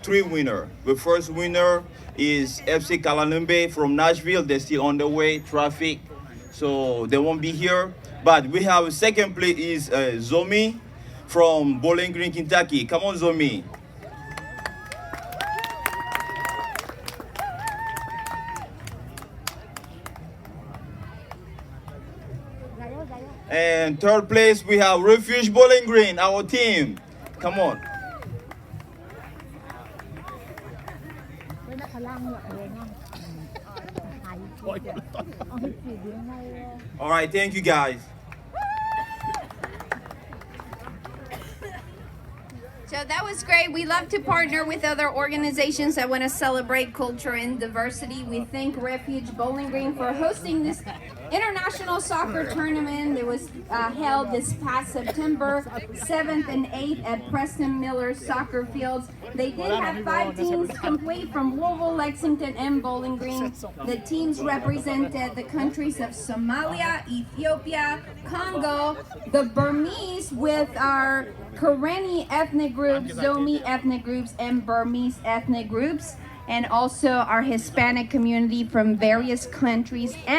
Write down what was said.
three winners. The first winner is FC Kalalembe from Nashville. They're still on the way, traffic, so they won't be here. But we have second place is ZOmi from Bowling Green, Kentucky. Come on, ZOmi. And third place, we have Refuge Bowling Green, our team. Come on. All right, thank you guys. So that was great. We love to partner with other organizations that want to celebrate culture and diversity. We thank Refuge Bowling Green for hosting this international soccer tournament that was held this past September 7th and 8th at Preston Miller Soccer Fields. They did have 5 teams complete from Louisville, Lexington, and Bowling Green. The teams represented the countries of Somalia, Ethiopia, Congo, the Burmese with our Karenni ethnic groups, ZOmi ethnic groups, and Burmese ethnic groups, and also our Hispanic community from various countries. And